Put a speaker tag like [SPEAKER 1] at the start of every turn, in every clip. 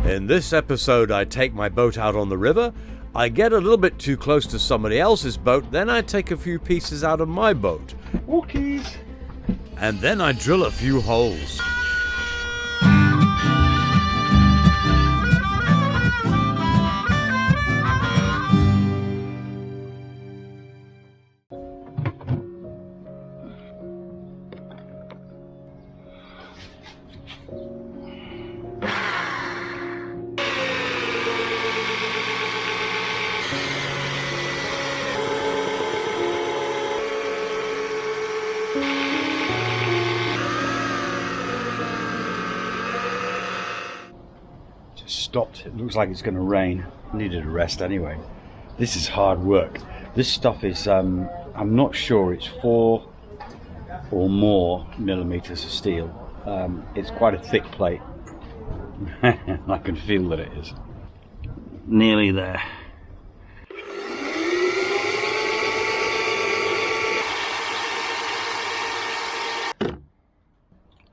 [SPEAKER 1] In this episode, I take my boat out on the river, I get a little bit too close to somebody else's boat, then I take a few pieces out of my boat.
[SPEAKER 2] Walkies!
[SPEAKER 1] And then I drill a few holes.
[SPEAKER 2] Stopped. It looks like it's going to rain. Needed a rest anyway. This is hard work. This stuff is I'm not sure, it's 4 or more millimeters of steel. It's quite a thick plate. I can feel that it is. Nearly there.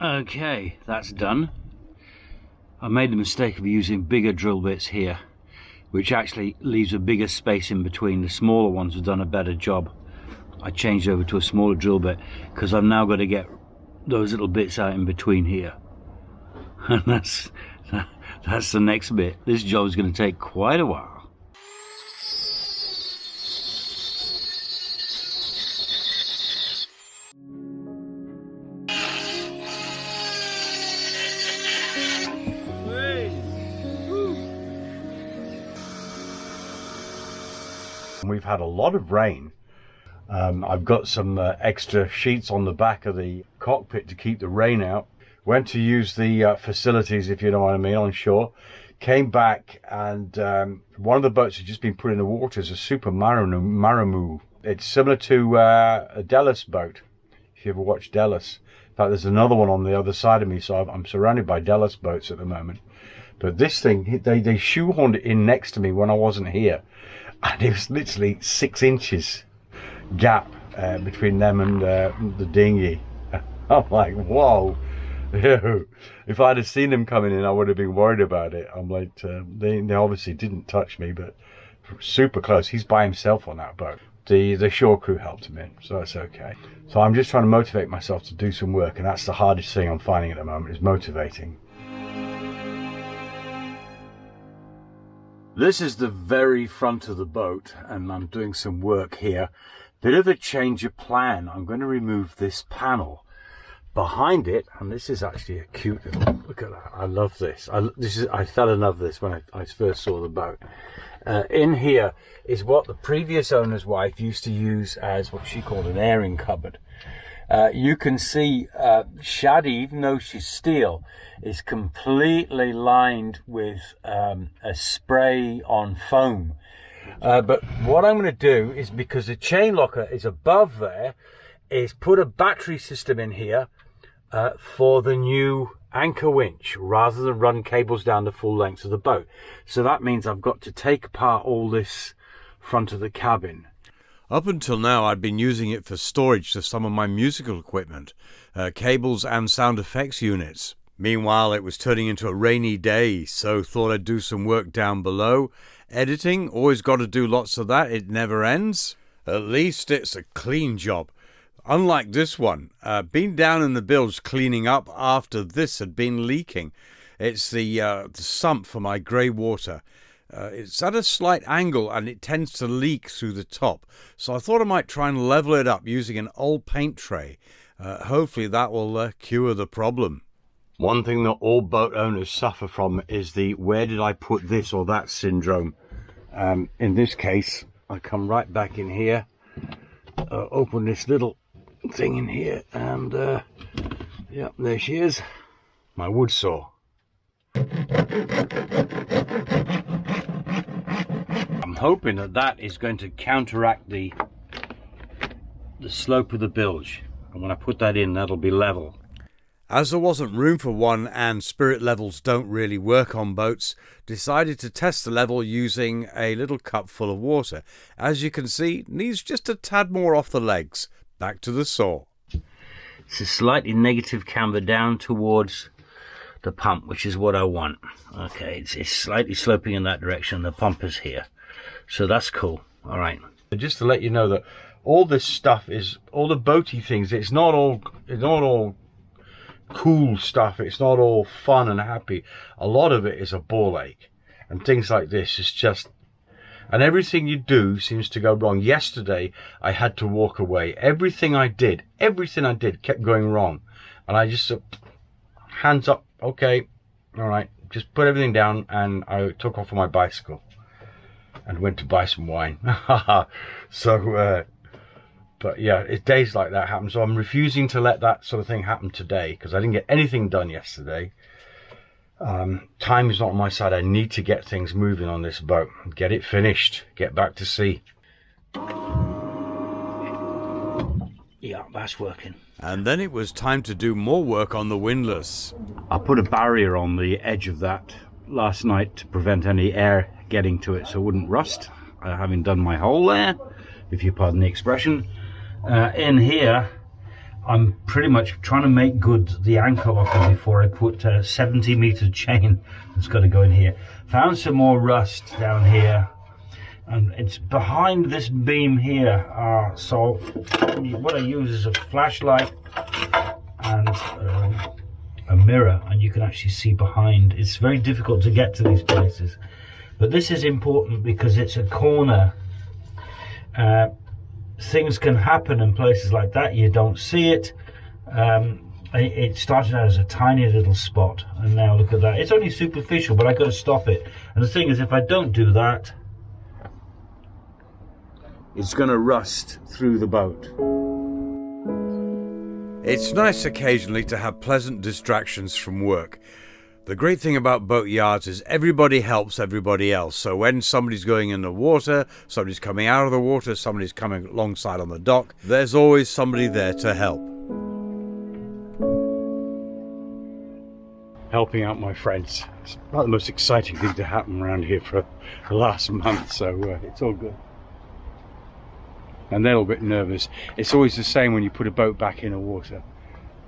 [SPEAKER 2] Okay, that's done. I made the mistake of using bigger drill bits here, which actually leaves a bigger space in between. The smaller ones have done a better job. I changed over to a smaller drill bit because I've now got to get those little bits out in between here. And that's the next bit. This job is going to take quite a while.
[SPEAKER 3] We've had a lot of rain. I've got some extra sheets on the back of the cockpit to keep the rain out. Went to use the facilities, if you know what I mean, on shore. Came back and one of the boats had just been put in the water as a super Maramoo. It's similar to a Dallas boat, if you ever watched Dallas. In fact, there's another one on the other side of me, so I'm surrounded by Dallas boats at the moment. But this thing, they shoehorned it in next to me when I wasn't here. And it was literally 6 inches gap between them and the dinghy. I'm like, whoa. If I'd have seen them coming in, I would have been worried about it. I'm like, they obviously didn't touch me, but super close. He's by himself on that boat. The shore crew helped him in, so that's okay. So I'm just trying to motivate myself to do some work, and that's the hardest thing I'm finding at the moment, is motivating. This is the very front of the boat, and I'm doing some work here. Bit of a change of plan. I'm going to remove this panel. Behind it, and this is actually a cute little, look at that. I love this. I fell in love with this when I first saw the boat. In here is what the previous owner's wife used to use as what she called an airing cupboard. You can see Shaddy, even though she's steel, is completely lined with a spray on foam. But what I'm going to do is, because the chain locker is above there, is put a battery system in here for the new anchor winch, rather than run cables down the full length of the boat. So that means I've got to take apart all this front of the cabin.
[SPEAKER 1] Up until now, I'd been using it for storage for some of my musical equipment, cables and sound effects units. Meanwhile, it was turning into a rainy day, so thought I'd do some work down below. Editing, always got to do lots of that, it never ends. At least it's a clean job. Unlike this one, been down in the bilge cleaning up after this had been leaking. It's the sump for my grey water. It's at a slight angle and it tends to leak through the top. So I thought I might try and level it up using an old paint tray. Hopefully that will cure the problem.
[SPEAKER 3] One thing that all boat owners suffer from is the where did I put this or that syndrome. In this case, I come right back in here, open this little thing in here, and yeah, there she is, my wood saw. I'm hoping that that is going to counteract the slope of the bilge, and when I put that in, that'll be level.
[SPEAKER 1] As there wasn't room for one and spirit levels don't really work on boats, decided to test the level using a little cup full of water. As you can see, needs just a tad more off the legs. Back to the saw.
[SPEAKER 2] It's a slightly negative camber down towards the pump, which is what I want. Okay, it's slightly sloping in that direction. The pump is here, so that's cool. All right.
[SPEAKER 3] Just to let you know that all this stuff is, all the boaty things, it's not all cool stuff. It's not all fun and happy. A lot of it is a ball ache, and things like this is just, and everything you do seems to go wrong. Yesterday I had to walk away. Everything I did kept going wrong, and I just hands up, okay, all right, just put everything down, and I took off on my bicycle and went to buy some wine. So but yeah, it's days like that happen, so I'm refusing to let that sort of thing happen today, because I didn't get anything done yesterday. Time is not on my side. I need to get things moving on this boat, get it finished, get back to sea.
[SPEAKER 2] Yeah, that's working.
[SPEAKER 1] And then it was time to do more work on the windlass.
[SPEAKER 2] I put a barrier on the edge of that last night to prevent any air getting to it so it wouldn't rust, having done my hole there, if you pardon the expression. In here I'm pretty much trying to make good the anchor locker before I put a 70-meter chain that's got to go in here. Found some more rust down here, and it's behind this beam here. So what I use is a flashlight and a mirror, and you can actually see behind. It's very difficult to get to these places, but this is important because it's a corner. Things can happen in places like that. You don't see it. It started out as a tiny little spot, and now look at that. It's only superficial, but I got to stop it. And the thing is, if I don't do that, it's going to rust through the boat.
[SPEAKER 1] It's nice occasionally to have pleasant distractions from work. The great thing about boat yards is everybody helps everybody else. So when somebody's going in the water, somebody's coming out of the water, somebody's coming alongside on the dock, there's always somebody there to help.
[SPEAKER 3] Helping out my friends. It's about the most exciting thing to happen around here for the last month, so it's all good. And they're a little bit nervous. It's always the same when you put a boat back in the water.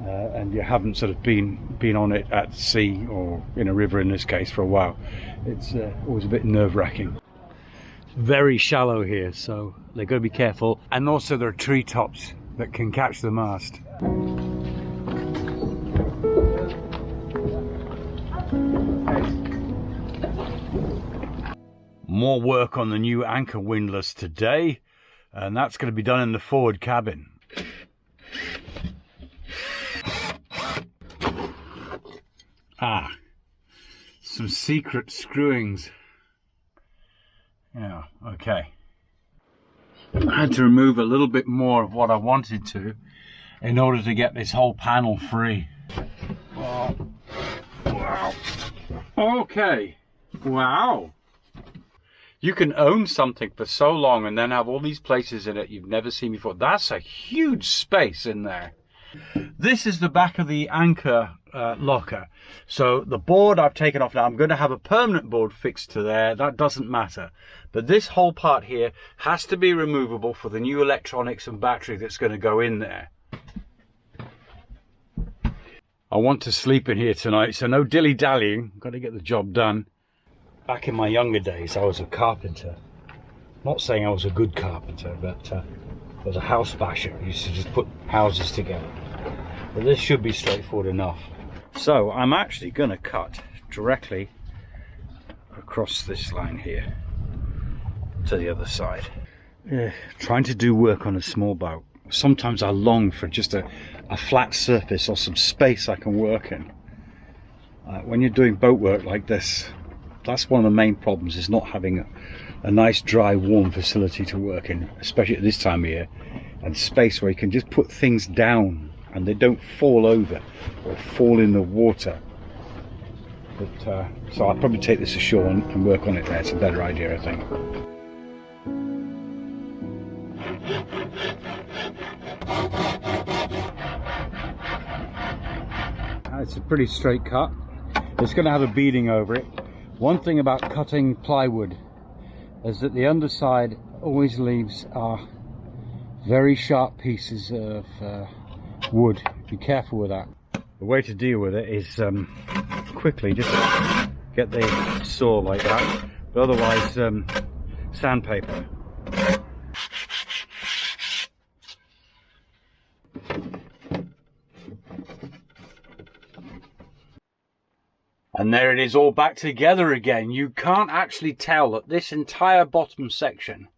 [SPEAKER 3] And you haven't sort of been on it at sea or in a river in this case for a while. It's always a bit nerve-wracking.
[SPEAKER 2] Very shallow here, so they've got to be careful.
[SPEAKER 3] And also there are treetops that can catch the mast.
[SPEAKER 1] More work on the new anchor windlass today, and that's going to be done in the forward cabin.
[SPEAKER 3] Some secret screwings.
[SPEAKER 1] Yeah, okay.
[SPEAKER 3] I had to remove a little bit more of what I wanted to in order to get this whole panel free. Oh. Wow. Okay. Wow. You can own something for so long and then have all these places in it you've never seen before. That's a huge space in there. This is the back of the anchor locker. So the board I've taken off now. I'm going to have a permanent board fixed to there. That doesn't matter. But this whole part here has to be removable for the new electronics and battery that's going to go in there. I want to sleep in here tonight, so no dilly-dallying. Got to get the job done. Back in my younger days, I was a carpenter. Not saying I was a good carpenter, but I was a house basher. I used to just put houses together. But this should be straightforward enough. So I'm actually going to cut directly across this line here to the other side. Trying to do work on a small boat. Sometimes I long for just a flat surface or some space I can work in. When you're doing boat work like this, that's one of the main problems, is not having a nice, dry, warm facility to work in, especially at this time of year, and space where you can just put things down and they don't fall over or fall in the water. But so I'll probably take this ashore and work on it there. It's a better idea, I think. It's a pretty straight cut. It's going to have a beading over it. One thing about cutting plywood is that the underside always leaves very sharp pieces of wood. Be careful with that. The way to deal with it is
[SPEAKER 2] quickly, just get the saw like that, but otherwise sandpaper. And there it is, all back together again. You can't actually tell that this entire bottom section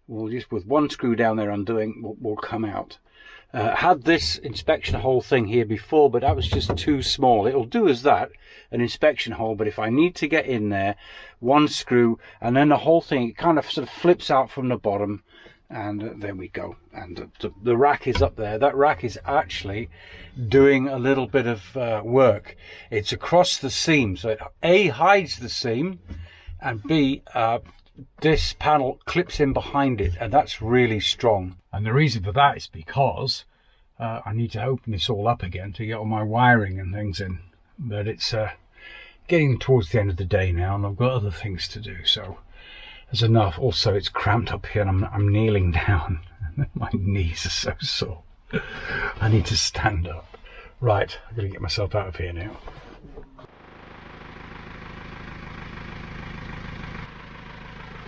[SPEAKER 2] will, just with one screw down there undoing, will come out. Had this inspection hole thing here before, but that was just too small. It'll do as that, an inspection hole, but if I need to get in there, one screw, and then the whole thing, it kind of sort of flips out from the bottom, and there we go. And the rack is up there. That rack is actually doing a little bit of work. It's across the seam, so it A, hides the seam, and B, this panel clips in behind it, and that's really strong. And the reason for that is because I need to open this all up again to get all my wiring and things in. But it's getting towards the end of the day now, and I've got other things to do, so there's enough. Also, it's cramped up here, and I'm kneeling down. My knees are so sore. I need to stand up. Right, I've got to get myself out of here now.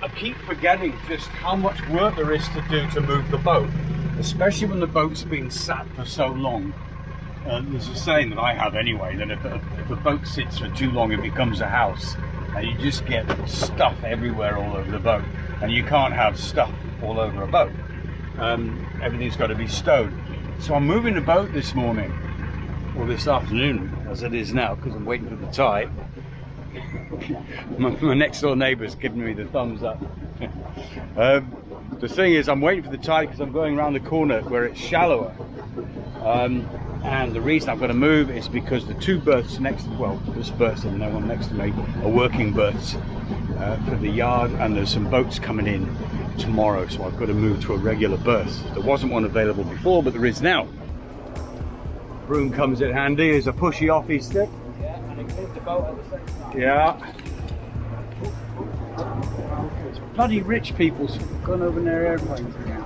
[SPEAKER 2] I keep forgetting just how much work there is to do to move the boat, especially when the boat's been sat for so long. There's a saying that I have anyway, that if a boat sits for too long, it becomes a house. And you just get stuff everywhere all over the boat. And you can't have stuff all over a boat. Everything's got to be stowed. So I'm moving the boat this morning, or this afternoon, as it is now, because I'm waiting for the tide. my next door neighbour's giving me the thumbs up. The thing is, I'm waiting for the tide because I'm going around the corner where it's shallower. And the reason I've got to move is because the two berths next, well, this berth and no one next to me, are working berths for the yard, and there's some boats coming in tomorrow, so I've got to move to a regular berth. There wasn't one available before, but there is now. Broom comes in handy. There's a pushy offy stick.
[SPEAKER 4] Yeah, and it clears the boat at the same time.
[SPEAKER 2] Yeah. It's bloody rich people's gone over in their airplanes again.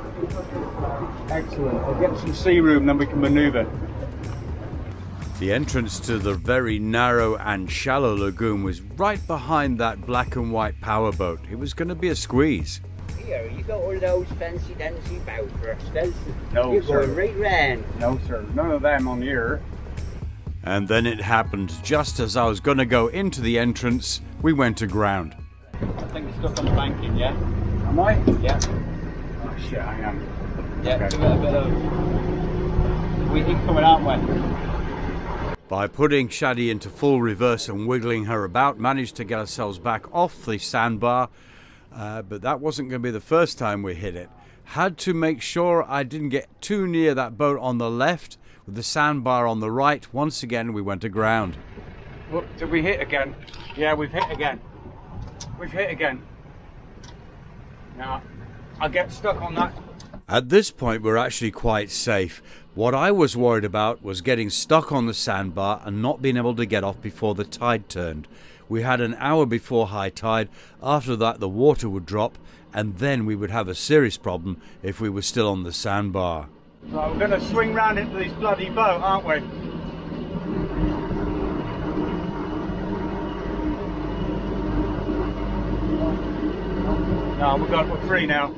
[SPEAKER 2] Excellent. I'll get some sea room, then we can manoeuvre.
[SPEAKER 1] The entrance to the very narrow and shallow lagoon was right behind that black and white powerboat. It was going to be a squeeze.
[SPEAKER 4] Here, you got all those fancy dancy boat rosters.
[SPEAKER 2] No,
[SPEAKER 4] You're
[SPEAKER 2] sir.
[SPEAKER 4] going right round.
[SPEAKER 2] No, sir. None of them on here.
[SPEAKER 1] And then it happened. Just as I was going to go into the entrance, we went aground.
[SPEAKER 2] I think it's stuck on the banking, yeah? Am I?
[SPEAKER 4] Yeah.
[SPEAKER 2] Oh shit, I am.
[SPEAKER 4] Yeah,
[SPEAKER 2] Okay.
[SPEAKER 4] give it a bit of...
[SPEAKER 2] We keep coming out, way.
[SPEAKER 1] By putting Shaddy into full reverse and wiggling her about, managed to get ourselves back off the sandbar. But that wasn't going to be the first time we hit it. Had to make sure I didn't get too near that boat on the left, with the sandbar on the right. Once again, we went aground.
[SPEAKER 2] Look, did we hit again? Yeah, we've hit again. We've hit again. Now, I'll get stuck on that.
[SPEAKER 1] At this point, we're actually quite safe. What I was worried about was getting stuck on the sandbar and not being able to get off before the tide turned. We had an hour before high tide. After that, the water would drop, and then we would have a serious problem if we were still on the sandbar.
[SPEAKER 2] Right, we're going to swing round into this bloody boat, aren't we? No, we're free now.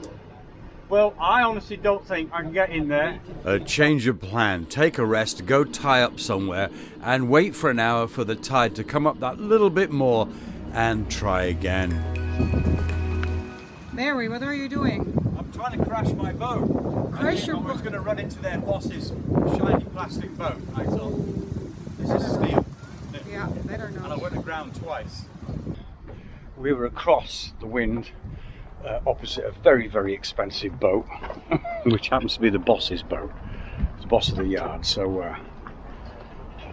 [SPEAKER 2] Well, I honestly don't think I can get in there.
[SPEAKER 1] A change of plan. Take a rest, go tie up somewhere, and wait for an hour for the tide to come up that little bit more, and try again.
[SPEAKER 5] Mary, what are you doing?
[SPEAKER 2] I'm trying to crash my boat.
[SPEAKER 5] Crash your
[SPEAKER 2] I was
[SPEAKER 5] boat?
[SPEAKER 2] going to run into their boss's shiny plastic boat. I thought, this is steel.
[SPEAKER 5] Yeah, better
[SPEAKER 2] And I
[SPEAKER 5] not.
[SPEAKER 2] went aground twice. We were across the wind, opposite a very, very expensive boat, which happens to be the boss's boat, the boss of the yard. So I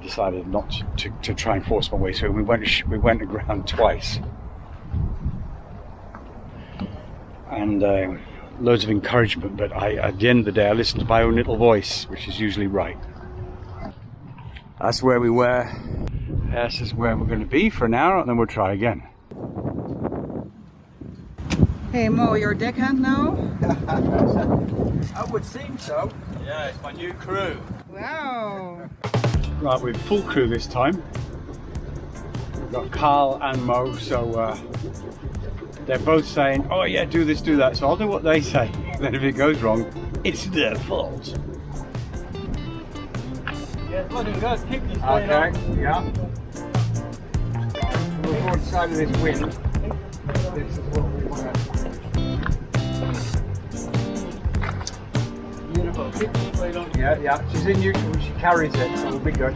[SPEAKER 2] decided not to try and force my way through. We went aground twice, and loads of encouragement. But at the end of the day, I listened to my own little voice, which is usually right. That's where we were. This is where we're going to be for an hour, and then we'll try again.
[SPEAKER 5] Hey Mo, you're deckhand now?
[SPEAKER 4] I would seem so.
[SPEAKER 2] Yeah, it's my new crew.
[SPEAKER 5] Wow.
[SPEAKER 2] Right, we've full crew this time.
[SPEAKER 3] We've got Carl and Mo, so they're both saying, oh yeah, do this, do that. So I'll do what they say. Then if it goes wrong, it's their fault.
[SPEAKER 6] Yeah, looking good. Keep this
[SPEAKER 3] Okay, yeah.
[SPEAKER 6] We'll go inside of this wind. This is what we want to. Beautiful. Keep this blade on.
[SPEAKER 3] Yeah, yeah. She's in neutral, she carries it, so we'll be good.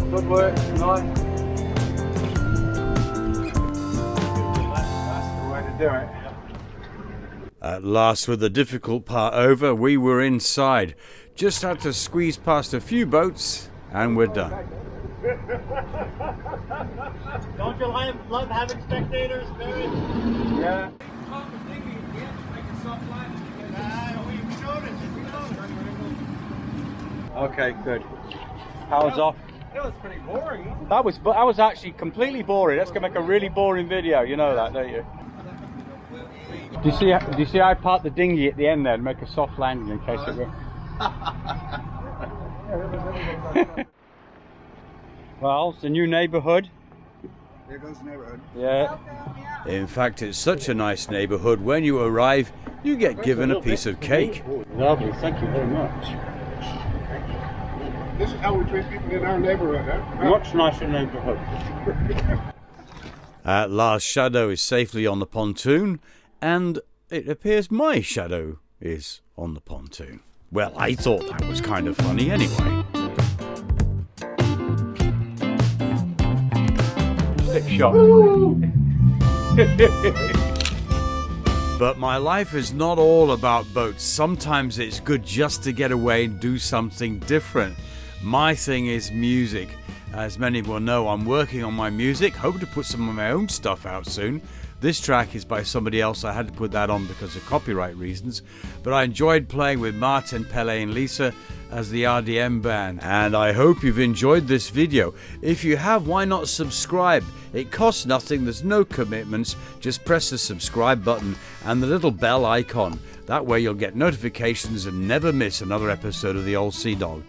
[SPEAKER 3] Good work tonight. That's the way to do it.
[SPEAKER 1] At last, with the difficult part over, we were inside. Just had to squeeze past a few boats and we're done.
[SPEAKER 6] Don't you love having spectators, Barry?
[SPEAKER 3] Yeah. Okay, good. Power's off.
[SPEAKER 6] It was pretty boring.
[SPEAKER 3] That was actually completely boring. That's gonna make a really boring video. You know that, don't you? Do you see I parked the dinghy at the end there to make a soft landing in case it were. Well, it's a new neighbourhood.
[SPEAKER 6] There goes the neighborhood.
[SPEAKER 3] Yeah.
[SPEAKER 1] In fact, it's such a nice neighbourhood. When you arrive, you get given a piece of cake.
[SPEAKER 3] Lovely. Thank you very much.
[SPEAKER 6] This is how we treat people in our neighborhood, huh?
[SPEAKER 3] Much nicer neighbourhood.
[SPEAKER 1] At last, Shadow is safely on the pontoon, and it appears my shadow is on the pontoon. Well, I thought that was kind of funny anyway.
[SPEAKER 3] Stick shot.
[SPEAKER 1] But my life is not all about boats. Sometimes it's good just to get away and do something different. My thing is music. As many will know, I'm working on my music, hope to put some of my own stuff out soon. This track is by somebody else. I had to put that on because of copyright reasons. But I enjoyed playing with Martin, Pele and Lisa as the RDM band. And I hope you've enjoyed this video. If you have, why not subscribe? It costs nothing, there's no commitments. Just press the subscribe button and the little bell icon. That way you'll get notifications and never miss another episode of the Old Sea Dog.